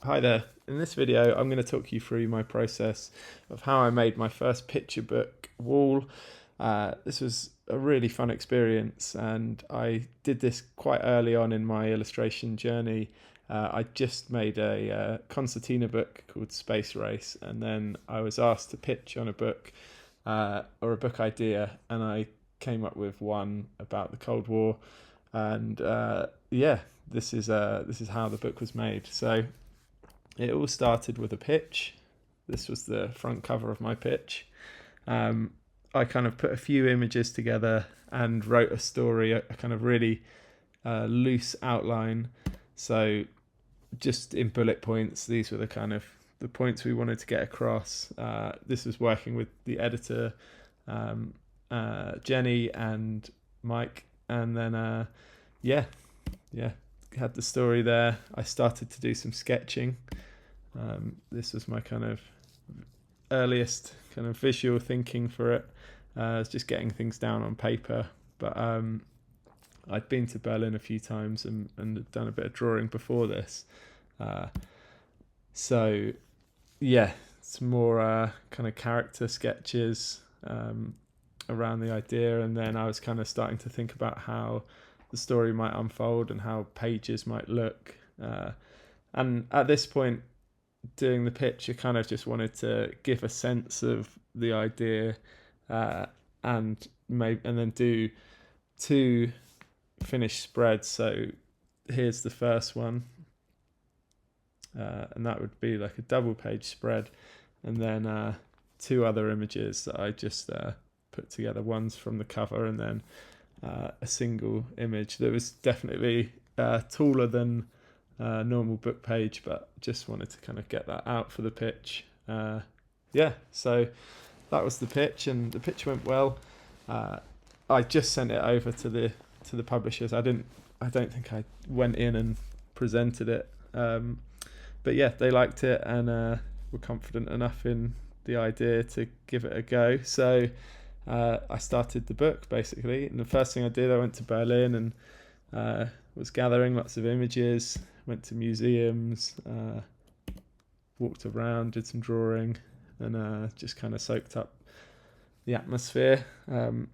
Hi there. In this video, I'm going to talk you through my process of how I made my first picture book wall. This was a really fun experience, and I did this quite early on in my illustration journey. I just made a concertina book called Space Race, and then I was asked to pitch on a book or a book idea, and I came up with one about the Cold War, and this is how the book was made. So it all started with a pitch. This was the front cover of my pitch. Um, I kind of put a few images together and wrote a story, a kind of really loose outline. So just in bullet points, these were the kind of the points we wanted to get across. This was working with the editor, Jenny and Mike, and then yeah, had the story there. I started to do some sketching. This was my kind of earliest kind of visual thinking for it. It's just getting things down on paper. But I'd been to Berlin a few times and had done a bit of drawing before this. So yeah, it's more kind of character sketches around the idea, and then I was kind of starting to think about how the story might unfold and how pages might look. And at this point, doing the pitch, I kind of just wanted to give a sense of the idea, and then do two finished spreads. So here's the first one, and that would be like a double page spread, and then two other images that I just put together. One's from the cover, and then a single image that was definitely taller than normal book page, but just wanted to kind of get that out for the pitch. So that was the pitch, and the pitch went well. I just sent it over to the publishers. I don't think I went in and presented it, but yeah, they liked it and were confident enough in the idea to give it a go. So I started the book basically, and the first thing I did, I went to Berlin and was gathering lots of images, went to museums, walked around, did some drawing, and just kind of soaked up the atmosphere. And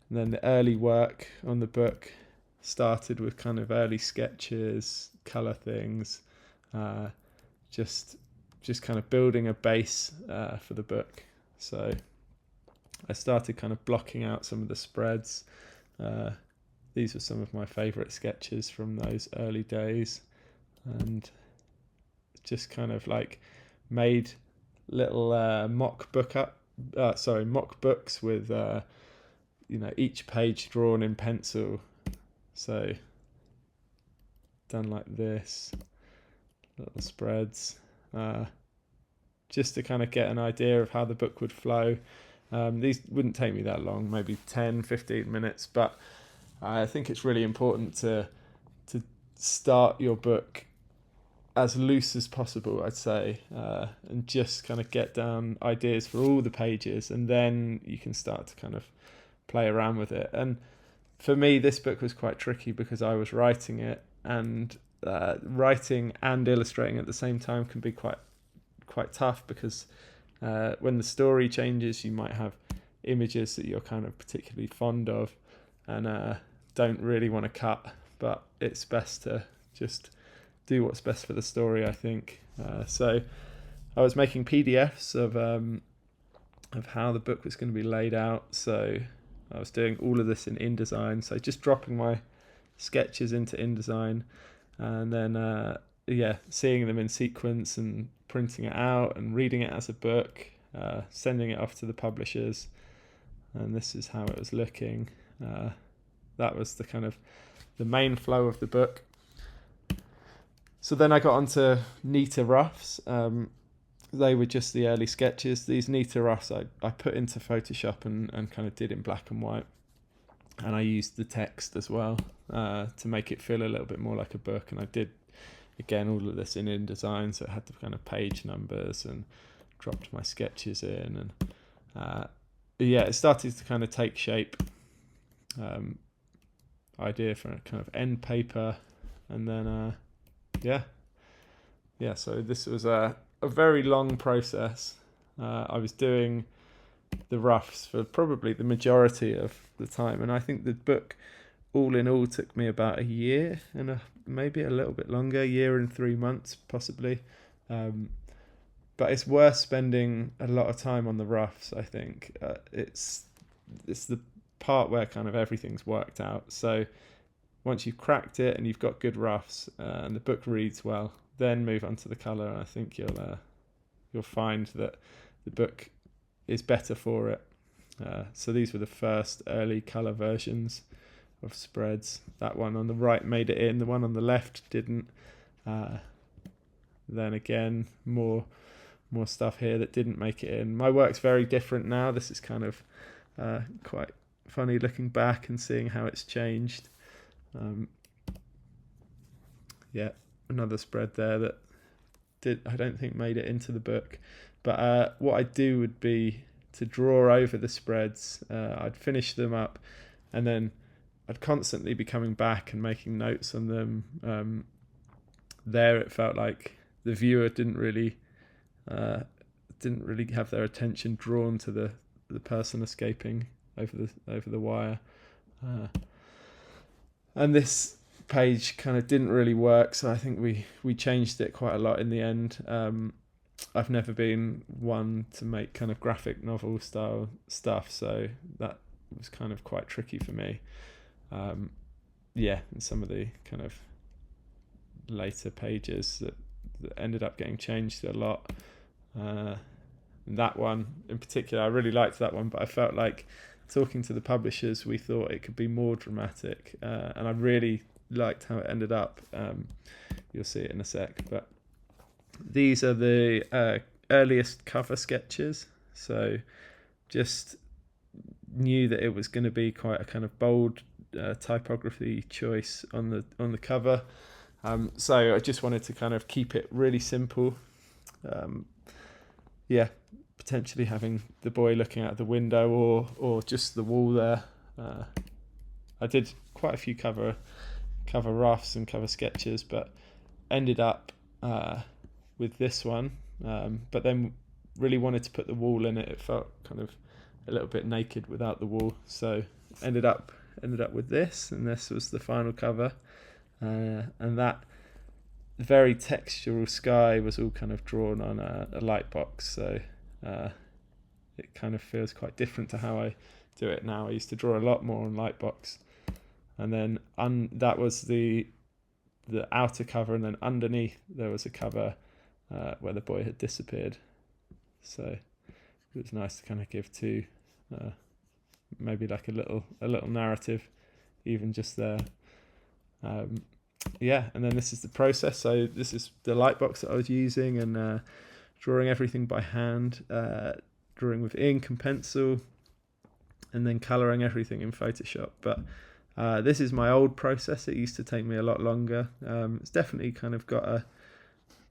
then the early work on the book started with kind of early sketches, colour things, just kind of building a base for the book. So I started kind of blocking out some of the spreads. These were some of my favourite sketches from those early days, and just kind of like made little mock books with each page drawn in pencil. So done like this, little spreads, just to kind of get an idea of how the book would flow. These wouldn't take me that long, maybe 10-15 minutes, but I think it's really important to start your book as loose as possible, I'd say, and just kind of get down ideas for all the pages, and then you can start to kind of play around with it. And for me, this book was quite tricky because I was writing it, and writing and illustrating at the same time can be quite tough, because when the story changes, you might have images that you're kind of particularly fond of and don't really want to cut, but it's best to just do what's best for the story, I think. So I was making PDFs of how the book was going to be laid out. So I was doing all of this in InDesign, so just dropping my sketches into InDesign, and then seeing them in sequence and printing it out and reading it as a book, sending it off to the publishers, and this is how it was looking. That was the kind of the main flow of the book. So then I got onto neater roughs. They were just the early sketches. These neater roughs I put into Photoshop and kind of did in black and white, and I used the text as well to make it feel a little bit more like a book. And I did, again, all of this in InDesign, so it had the kind of page numbers, and dropped my sketches in, and it started to kind of take shape. Idea for a kind of end paper, and then yeah, so this was a very long process. I was doing the roughs for probably the majority of the time, and I think the book all in all took me about a year and maybe a little bit longer, year and 3 months possibly. But it's worth spending a lot of time on the roughs. I think it's the part where kind of everything's worked out. So once you've cracked it and you've got good roughs and the book reads well, then move on to the colour. And I think you'll find that the book is better for it. So these were the first early colour versions of spreads. That one on the right made it in, the one on the left didn't. Then again, more stuff here that didn't make it in. My work's very different now. This is kind of quite funny looking back and seeing how it's changed. Yeah, another spread there that I don't think made it into the book. But what I'd do would be to draw over the spreads. I'd finish them up, and then I'd constantly be coming back and making notes on them. There it felt like the viewer didn't really have their attention drawn to the person escaping over the wire. And this page kind of didn't really work, so I think we changed it quite a lot in the end. I've never been one to make kind of graphic novel style stuff, so that was kind of quite tricky for me. And some of the kind of later pages that ended up getting changed a lot. That one in particular, I really liked that one, but I felt like talking to the publishers, we thought it could be more dramatic, and I really liked how it ended up. You'll see it in a sec, but these are the earliest cover sketches, so just knew that it was going to be quite a kind of bold typography choice on the cover. So I just wanted to kind of keep it really simple. Potentially having the boy looking out the window or just the wall there. I did quite a few cover roughs and cover sketches, but ended up with this one. But then really wanted to put the wall in it. It felt kind of a little bit naked without the wall, so ended up with this, and this was the final cover. And that very textural sky was all kind of drawn on a light box, so it kind of feels quite different to how I do it now. I used to draw a lot more on Lightbox, and then that was the outer cover, and then underneath there was a cover where the boy had disappeared. So it was nice to kind of give two, maybe like a little narrative, even just there. And then this is the process. So this is the Lightbox that I was using, and drawing everything by hand, drawing with ink and pencil, and then colouring everything in Photoshop. But this is my old process. It used to take me a lot longer. It's definitely kind of got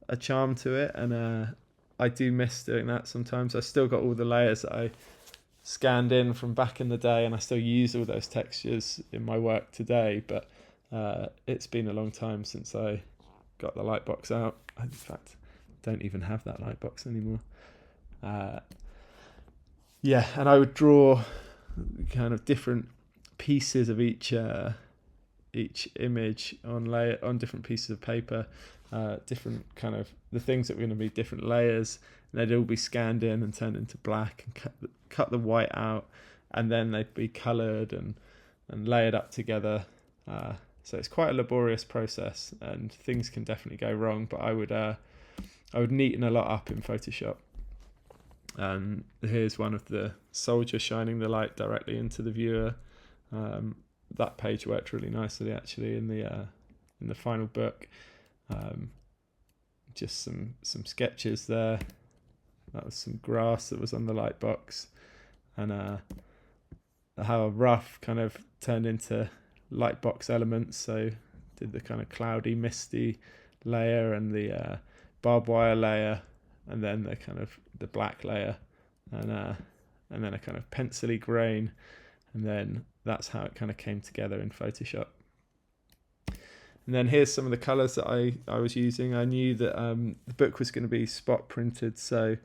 a charm to it, and I do miss doing that sometimes. I still got all the layers that I scanned in from back in the day, and I still use all those textures in my work today, but it's been a long time since I got the Lightbox out. I, in fact, don't even have that Lightbox anymore. And I would draw kind of different pieces of each image on different pieces of paper, different kind of the things that were going to be different layers, and they'd all be scanned in and turned into black, and cut the white out, and then they'd be coloured and layered up together. So it's quite a laborious process, and things can definitely go wrong, but I would neaten a lot up in Photoshop. And here's one of the soldier shining the light directly into the viewer. That page worked really nicely actually in the final book. Just some sketches there. That was some grass that was on the Lightbox, and how a rough kind of turned into Lightbox elements. So did the kind of cloudy, misty layer and the barbed wire layer, and then the kind of the black layer, and then a kind of pencily grain, and then that's how it kind of came together in Photoshop. And then here's some of the colours that I was using. I knew that the book was going to be spot printed, so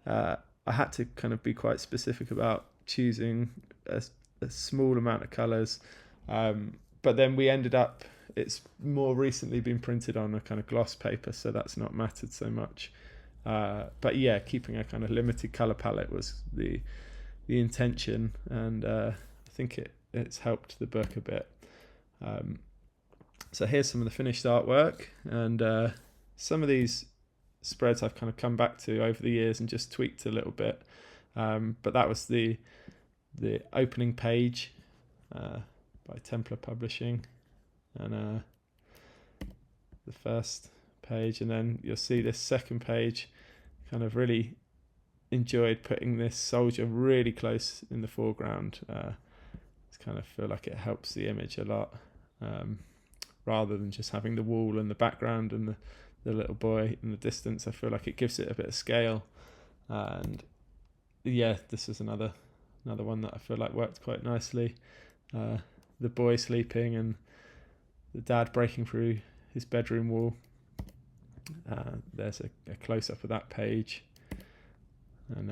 I had to kind of be quite specific about choosing a small amount of colours. But then we ended up, it's more recently been printed on a kind of gloss paper, so that's not mattered so much. But yeah, keeping a kind of limited colour palette was the intention, and I think it's helped the book a bit. So here's some of the finished artwork, and some of these spreads I've kind of come back to over the years and just tweaked a little bit. But that was the opening page by Templar Publishing, and the first page, and then you'll see this second page. Kind of really enjoyed putting this soldier really close in the foreground. It's kind of feel like it helps the image a lot, rather than just having the wall and the background and the little boy in the distance. I feel like it gives it a bit of scale, and yeah, this is another one that I feel like worked quite nicely. The boy sleeping and the dad breaking through his bedroom wall. There's a close-up of that page, and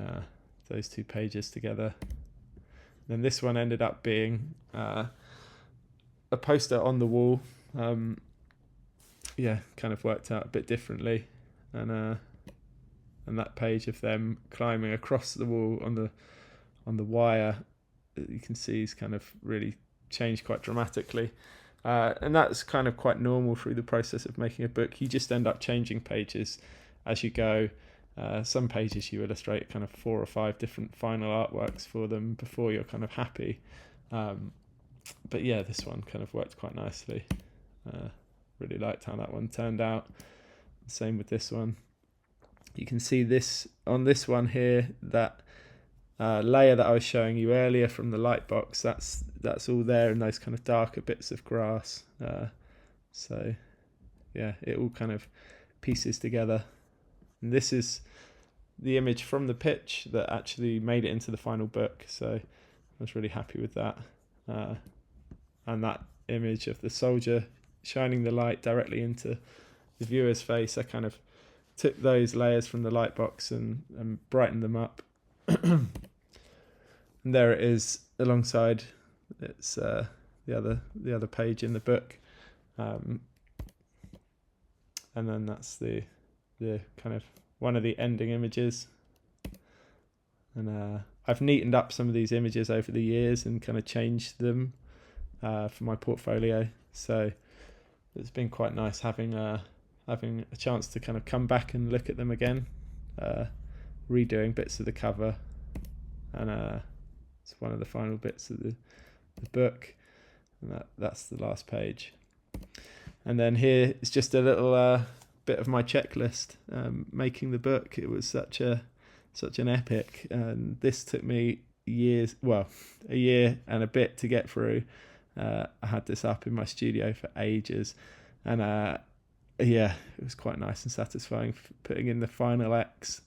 those two pages together. Then this one ended up being a poster on the wall. Yeah, kind of worked out a bit differently, and that page of them climbing across the wall on the wire, you can see is kind of really changed quite dramatically. And that's kind of quite normal through the process of making a book. You just end up changing pages as you go. Some pages you illustrate kind of 4 or 5 different final artworks for them before you're kind of happy. But yeah, this one kind of worked quite nicely. Really liked how that one turned out. Same with this one. You can see this on this one here, that layer that I was showing you earlier from the light box, that's all there in those kind of darker bits of grass. So yeah, it all kind of pieces together. And this is the image from the pitch that actually made it into the final book, so I was really happy with that. And that image of the soldier shining the light directly into the viewer's face, I kind of took those layers from the light box and brightened them up. And there it is alongside it's the other page in the book, and then that's the kind of one of the ending images. And I've neatened up some of these images over the years and kind of changed them for my portfolio, so it's been quite nice having a chance to kind of come back and look at them again, redoing bits of the cover, and it's one of the final bits of the book, and that's the last page. And then here is just a little bit of my checklist. Making the book, it was such an epic, and this took me a year and a bit to get through. I had this up in my studio for ages, and yeah, it was quite nice and satisfying putting in the final X.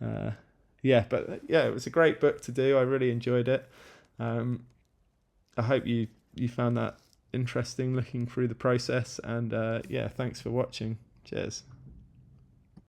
But it was a great book to do. I really enjoyed it. I hope you found that interesting, looking through the process, and thanks for watching. Cheers.